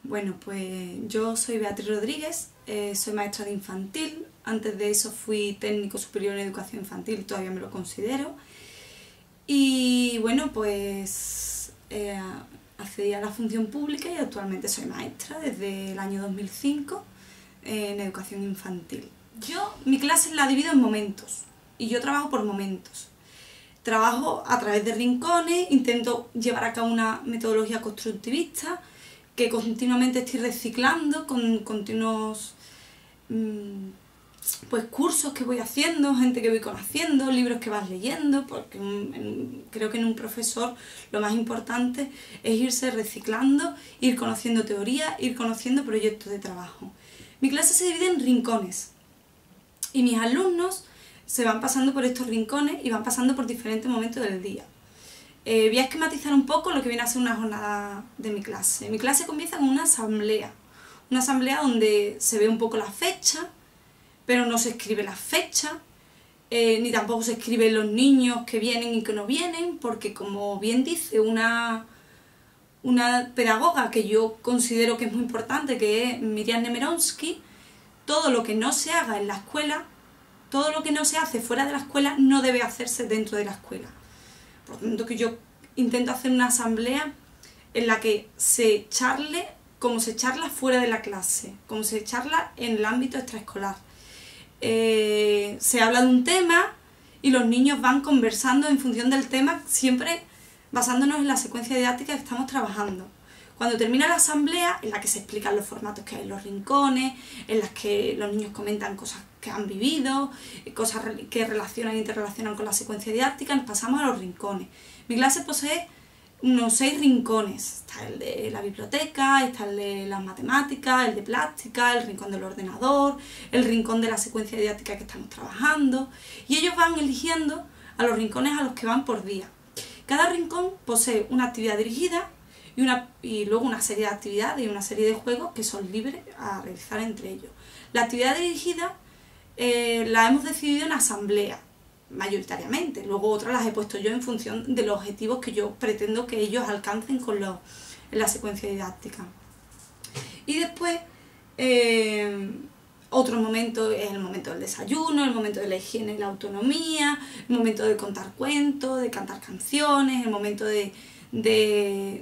Bueno, pues yo soy Beatriz Rodríguez, soy maestra de infantil. Antes de eso fui técnico superior en educación infantil, todavía me lo considero. Y bueno, pues accedí a la función pública y actualmente soy maestra desde el año 2005 en educación infantil. Mi clase la divido en momentos y yo trabajo por momentos. Trabajo a través de rincones, intento llevar a cabo una metodología constructivista que continuamente estoy reciclando con continuos pues cursos que voy haciendo, gente que voy conociendo, libros que vas leyendo, porque creo que en un profesor lo más importante es irse reciclando, ir conociendo teoría, ir conociendo proyectos de trabajo. Mi clase se divide en rincones y mis alumnos se van pasando por estos rincones y van pasando por diferentes momentos del día. Voy a esquematizar un poco lo que viene a ser una jornada de mi clase. Mi clase comienza con una asamblea donde se ve un poco la fecha, pero no se escribe la fecha, ni tampoco se escriben los niños que vienen y que no vienen, porque como bien dice una pedagoga que yo considero que es muy importante, que es Miriam Nemeronsky, todo lo que no se haga en la escuela, todo lo que no se hace fuera de la escuela no debe hacerse dentro de la escuela. Por lo tanto, que yo intento hacer una asamblea en la que se charle como se charla fuera de la clase, como se charla en el ámbito extraescolar. Se habla de un tema y los niños van conversando en función del tema, siempre basándonos en la secuencia didáctica que estamos trabajando. Cuando termina la asamblea, en la que se explican los formatos que hay en los rincones, en las que los niños comentan cosas que han vivido, cosas que relacionan e interrelacionan con la secuencia didáctica, nos pasamos a los rincones. Mi clase posee unos 6 rincones. Está el de la biblioteca, está el de las matemáticas, el de plástica, el rincón del ordenador, el rincón de la secuencia didáctica que estamos trabajando. Y ellos van eligiendo a los rincones a los que van por día. Cada rincón posee una actividad dirigida y luego una serie de actividades y una serie de juegos que son libres a realizar entre ellos. La actividad dirigida la hemos decidido en asamblea, mayoritariamente. Luego otras las he puesto yo en función de los objetivos que yo pretendo que ellos alcancen en la secuencia didáctica. Y después, otro momento es el momento del desayuno, el momento de la higiene y la autonomía, el momento de contar cuentos, de cantar canciones, el momento de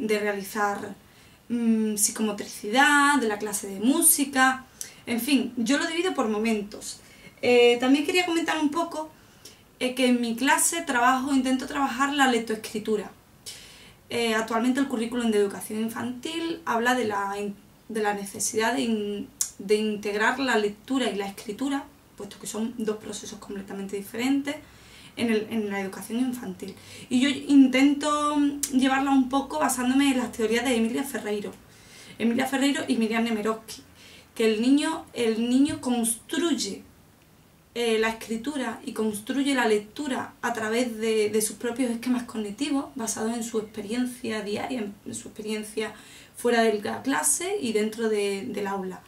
realizar psicomotricidad, de la clase de música, en fin, yo lo divido por momentos. También quería comentar un poco que en mi clase intento trabajar la lectoescritura. Actualmente el currículum de educación infantil habla de la necesidad de integrar la lectura y la escritura, puesto que son dos procesos completamente diferentes, en la educación infantil. Y yo intento llevarla un poco basándome en las teorías de Emilia Ferreiro y Miriam Nemeronsky, que el niño construye la escritura y construye la lectura a través de sus propios esquemas cognitivos, basados en su experiencia diaria, en su experiencia fuera de la clase y dentro del aula.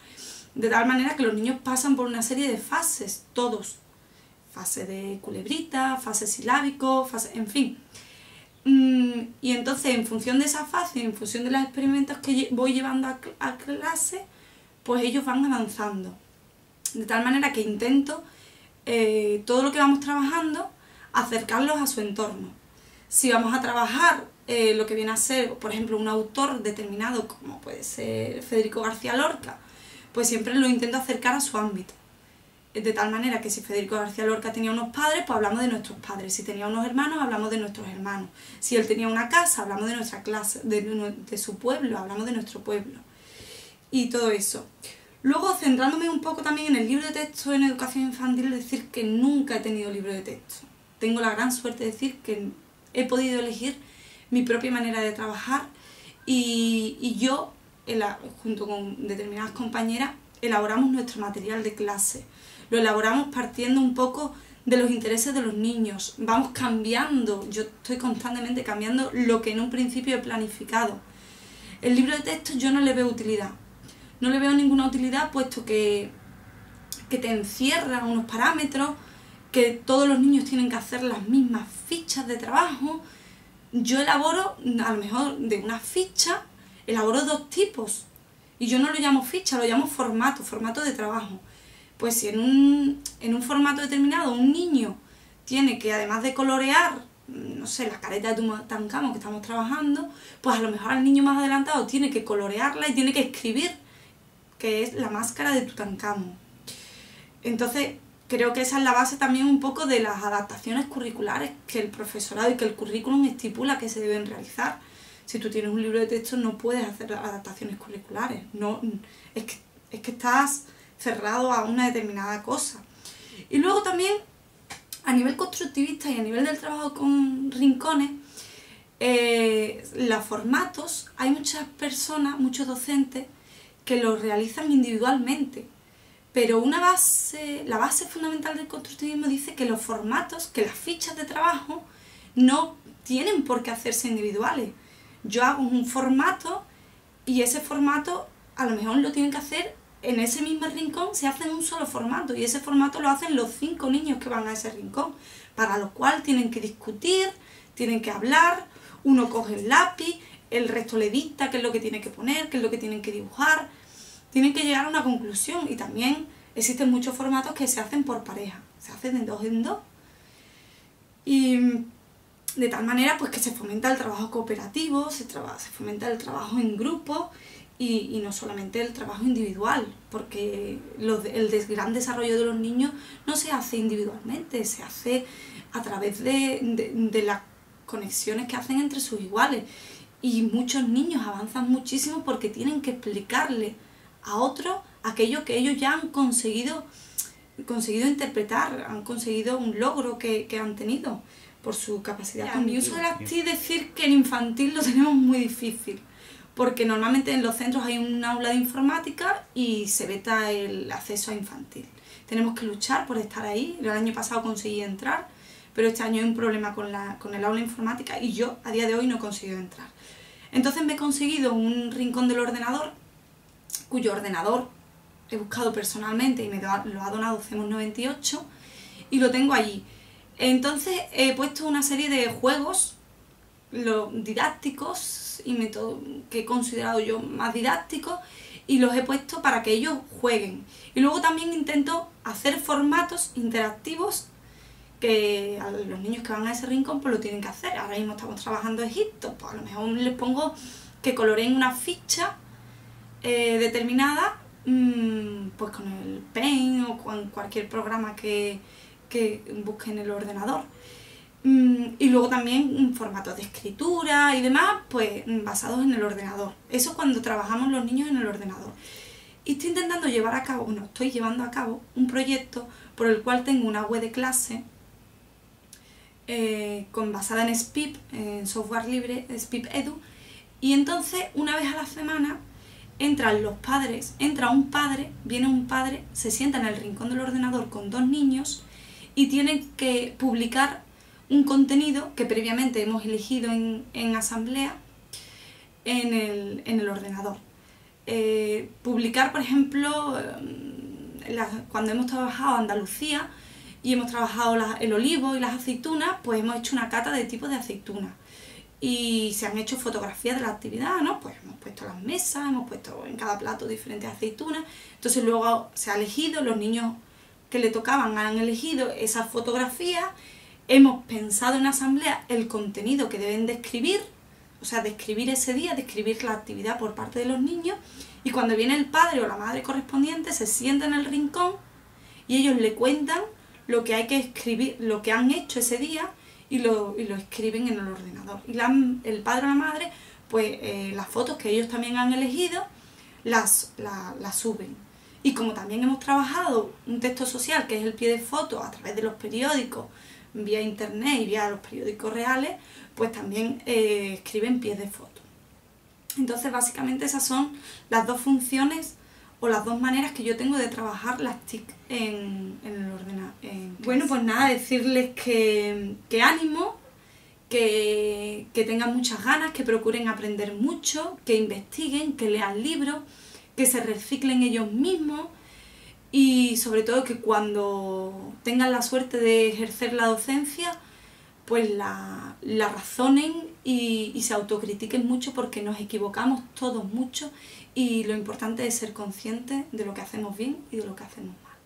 De tal manera que los niños pasan por una serie de fases, todos. Fase de culebrita, fase silábico, en fin. Y entonces, en función de esa fase, en función de los experimentos que voy llevando a clase, pues ellos van avanzando. De tal manera que intento todo lo que vamos trabajando, acercarlos a su entorno. Si vamos a trabajar lo que viene a ser, por ejemplo, un autor determinado, como puede ser Federico García Lorca, pues siempre lo intento acercar a su ámbito. De tal manera que si Federico García Lorca tenía unos padres, pues hablamos de nuestros padres. Si tenía unos hermanos, hablamos de nuestros hermanos. Si él tenía una casa, hablamos de nuestra clase, de su pueblo, hablamos de nuestro pueblo. Y todo eso. Luego, centrándome un poco también en el libro de texto en educación infantil, decir que nunca he tenido libro de texto. Tengo la gran suerte de decir que he podido elegir mi propia manera de trabajar y yo, junto con determinadas compañeras, elaboramos nuestro material de clase. Lo elaboramos partiendo un poco de los intereses de los niños. Vamos cambiando, yo estoy constantemente cambiando lo que en un principio he planificado. El libro de texto yo no le veo utilidad. No le veo ninguna utilidad puesto que te encierra unos parámetros, que todos los niños tienen que hacer las mismas fichas de trabajo. Yo elaboro, a lo mejor de una ficha, elaboro 2 tipos. Y yo no lo llamo ficha, lo llamo formato de trabajo. Pues si en un formato determinado un niño tiene que, además de colorear, no sé, la careta de Tutankamón que estamos trabajando, pues a lo mejor el niño más adelantado tiene que colorearla y tiene que escribir, que es la máscara de Tutankamón. Entonces, creo que esa es la base también un poco de las adaptaciones curriculares que el profesorado y que el currículum estipula que se deben realizar. Si tú tienes un libro de texto no puedes hacer adaptaciones curriculares, no, es que estás cerrado a una determinada cosa. Y luego también, a nivel constructivista y a nivel del trabajo con rincones, los formatos, hay muchas personas, muchos docentes, que los realizan individualmente. Pero la base fundamental del constructivismo dice que los formatos, que las fichas de trabajo no tienen por qué hacerse individuales. Yo hago un formato y ese formato a lo mejor lo tienen que hacer en ese mismo rincón, se hace en un solo formato y ese formato lo hacen los 5 niños que van a ese rincón, para lo cual tienen que discutir, tienen que hablar, uno coge el lápiz, el resto le dicta qué es lo que tiene que poner, qué es lo que tienen que dibujar, tienen que llegar a una conclusión. Y también existen muchos formatos que se hacen por pareja, se hacen de 2 en 2 y de tal manera pues que se fomenta el trabajo cooperativo, se fomenta el trabajo en grupo y no solamente el trabajo individual, porque el gran desarrollo de los niños no se hace individualmente, se hace a través de las conexiones que hacen entre sus iguales. Y muchos niños avanzan muchísimo porque tienen que explicarle a otros aquello que ellos ya han conseguido interpretar, han conseguido un logro que han tenido por su capacidad cognitiva. Yo suelo decir que en infantil lo tenemos muy difícil, porque normalmente en los centros hay un aula de informática y se veta el acceso a infantil. Tenemos que luchar por estar ahí. El año pasado conseguí entrar, pero este año hay un problema con el aula de informática y yo a día de hoy no he conseguido entrar. Entonces me he conseguido un rincón del ordenador, cuyo ordenador he buscado personalmente y me lo ha donado CEMUS 98 y lo tengo allí. Entonces he puesto una serie de juegos didácticos y métodos que he considerado yo más didácticos y los he puesto para que ellos jueguen. Y luego también intento hacer formatos interactivos que a los niños que van a ese rincón pues lo tienen que hacer. Ahora mismo estamos trabajando Egipto, pues a lo mejor les pongo que coloreen una ficha determinada pues con el Paint o con cualquier programa que busque en el ordenador. Y luego también formatos de escritura y demás, pues basados en el ordenador. Eso cuando trabajamos los niños en el ordenador. Y estoy intentando estoy llevando a cabo un proyecto por el cual tengo una web de clase basada en SPIP, en software libre, SPIP Edu, y entonces una vez a la semana viene un padre, se sienta en el rincón del ordenador con 2 niños y tienen que publicar un contenido que previamente hemos elegido en asamblea en el ordenador. Publicar, por ejemplo, cuando hemos trabajado Andalucía y hemos trabajado el olivo y las aceitunas, pues hemos hecho una cata de tipos de aceitunas. Y se han hecho fotografías de la actividad, ¿no? Pues hemos puesto las mesas, hemos puesto en cada plato diferentes aceitunas. Entonces luego se ha elegido, los niños que le tocaban han elegido esas fotografías. Hemos pensado en asamblea el contenido que deben de escribir, o sea, describir ese día, describir la actividad por parte de los niños. Y cuando viene el padre o la madre correspondiente, se sienta en el rincón y ellos le cuentan lo que hay que escribir, lo que han hecho ese día, y lo escriben en el ordenador. Y el padre o la madre, pues las fotos que ellos también han elegido, las suben. Y como también hemos trabajado un texto social, que es el pie de foto, a través de los periódicos, vía internet y vía los periódicos reales, pues también escriben pies de foto. Entonces, básicamente esas son las 2 funciones o las 2 maneras que yo tengo de trabajar las TIC en el ordenador. Bueno, pues nada, decirles que ánimo, que tengan muchas ganas, que procuren aprender mucho, que investiguen, que lean libros, que se reciclen ellos mismos y sobre todo que cuando tengan la suerte de ejercer la docencia, pues la razonen y se autocritiquen mucho, porque nos equivocamos todos mucho y lo importante es ser consciente de lo que hacemos bien y de lo que hacemos mal.